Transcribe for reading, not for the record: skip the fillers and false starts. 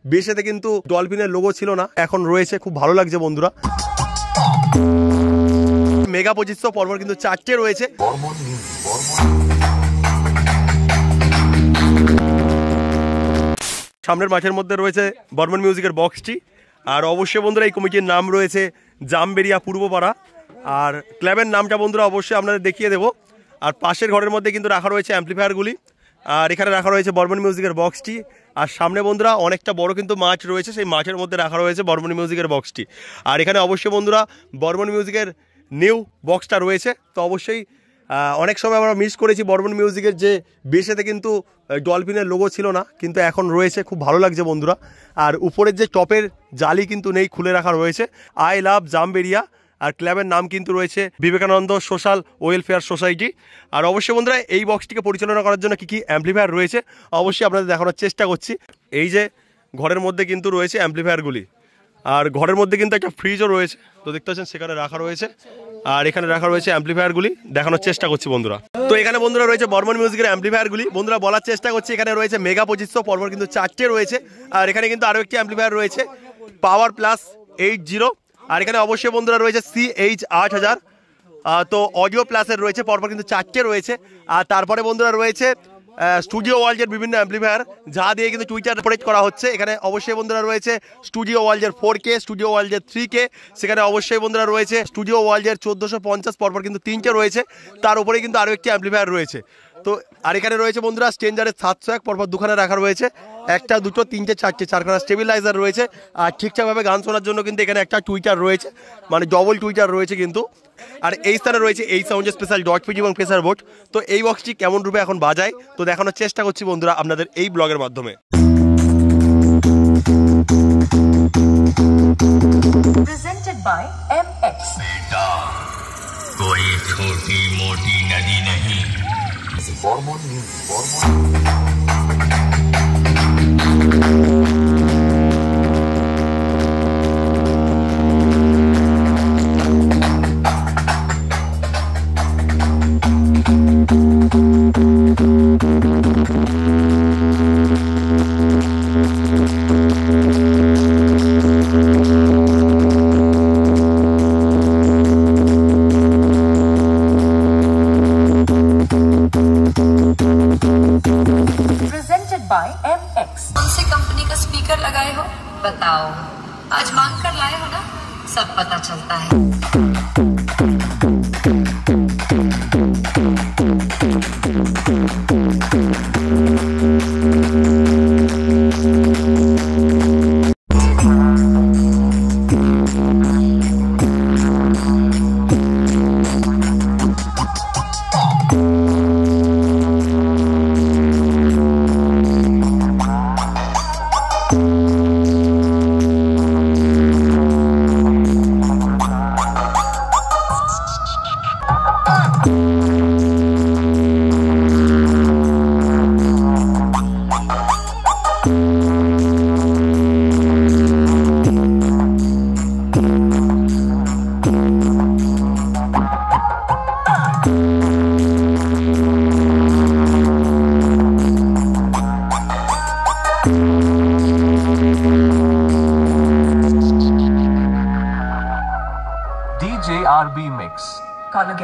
বেশেতে কিন্তু ডলফিনের লোগো ছিল না, এখন রয়েছে, খুব ভালো লাগছে বন্ধুরা। মেগা 2500 পরপর কিন্তু 4টে রয়েছে। সামনের মাঠের মধ্যে রয়েছে বর্মন মিউজিকের বক্সটি। আর অবশ্যই বন্ধুরা এই কমিটির নাম রয়েছে জামবেরিয়া পূর্বপাড়া। আর ক্লাবের নামটা বন্ধুরা অবশ্যই আপনাদের দেখিয়ে দেবো। আর পাশের ঘরের মধ্যে কিন্তু রাখা রয়েছে অ্যাম্পলিফায়ারগুলি, আর এখানে রাখা রয়েছে বর্মন মিউজিকের বক্সটি। আর সামনে বন্ধুরা অনেকটা বড় কিন্তু মাঠ রয়েছে, সেই মাঠের মধ্যে রাখা রয়েছে বর্মন মিউজিকের বক্সটি। আর এখানে অবশ্যই বন্ধুরা বর্মন মিউজিকের নিউ বক্সটা রয়েছে। তো অবশ্যই অনেক সময় আমরা মিস করেছি বর্মন মিউজিকের যে বেশেতে কিন্তু ডলফিনের লোগো ছিল না, কিন্তু এখন রয়েছে, খুব ভালো লাগছে বন্ধুরা। আর উপরের যে টপের জালি কিন্তু নেই, খুলে রাখা রয়েছে। I love Jamberia. আর ক্লাবের নাম কিন্তু রয়েছে বিবেকানন্দ সোশ্যাল ওয়েলফেয়ার সোসাইটি। আর অবশ্যই বন্ধুরা এই বক্সটিকে পরিচালনা করার জন্য কী কী অ্যাম্পলিফায়ার রয়েছে অবশ্যই আপনাদের দেখানোর চেষ্টা করছি। এই যে ঘরের মধ্যে কিন্তু রয়েছে অ্যাম্পলিফায়ারগুলি, আর ঘরের মধ্যে কিন্তু একটা ফ্রিজও রয়েছে, তো দেখতে পাচ্ছেন সেখানে রাখা রয়েছে। আর এখানে রাখা রয়েছে অ্যাম্পলিফায়ারগুলি, দেখানোর চেষ্টা করছি বন্ধুরা। তো এখানে বন্ধুরা রয়েছে বর্মন মিউজিকের অ্যাম্পলিফায়ারগুলি। বন্ধুরা বলার চেষ্টা করছি এখানে রয়েছে মেগা 2500 পরপর কিন্তু 4টে রয়েছে। আর এখানে কিন্তু আরও একটি অ্যাম্পলিফায়ার রয়েছে পাওয়ার প্লাস 80। আর এখানে অবশ্যই বন্ধুরা রয়েছে CH 8000। তো অডিও প্লাসের রয়েছে পরপর কিন্তু 4টে রয়েছে। আর তারপরে বন্ধুরা রয়েছে স্টুডিও ওয়ার্ল্ডের বিভিন্ন অ্যাম্পলিফায়ার, যা দিয়ে কিন্তু টুইটার অপারেট করা হচ্ছে। এখানে অবশ্যই বন্ধুরা রয়েছে স্টুডিও ওয়ার্ল্ডের 4K, স্টুডিও ওয়ার্ল্ডের 3K। সেখানে অবশ্যই বন্ধুরা রয়েছে স্টুডিও ওয়ার্ল্ডের 1450 পরপর কিন্তু 3টে রয়েছে। তার উপরে কিন্তু আরও একটি অ্যাম্পলিফায়ার রয়েছে। তো আর এখানে রয়েছে বন্ধুরা স্টেঞ্জারের 701 পরপর দুখানে রাখা রয়েছে, একটা দুটো তিনটে চারটে, চারখানা স্টেবিলাইজার রয়েছে। আর ঠিকঠাকভাবে গান শোনার জন্য কিন্তু এখানে একটা টুইটার রয়েছে, মানে ডবল টুইটার রয়েছে কিন্তু। আর এই স্থানে রয়েছে এই সাউন্ডের স্পেশাল ডট পিটি এবং প্রেসার বোর্ড। তো এই বক্সটি কেমন রূপে এখন বাজায় তো দেখানোর চেষ্টা করছি বন্ধুরা আপনাদের এই ব্লগের মাধ্যমে। Presented by MX। बेटा कोई छोटी मोटी नदी नहीं, बर्मन कौन सी कंपनी का स्पीकर लगाए हो बताओ, आज मांग कर लाए हो ना, सब पता चलता है। DJ RB Mix. Call a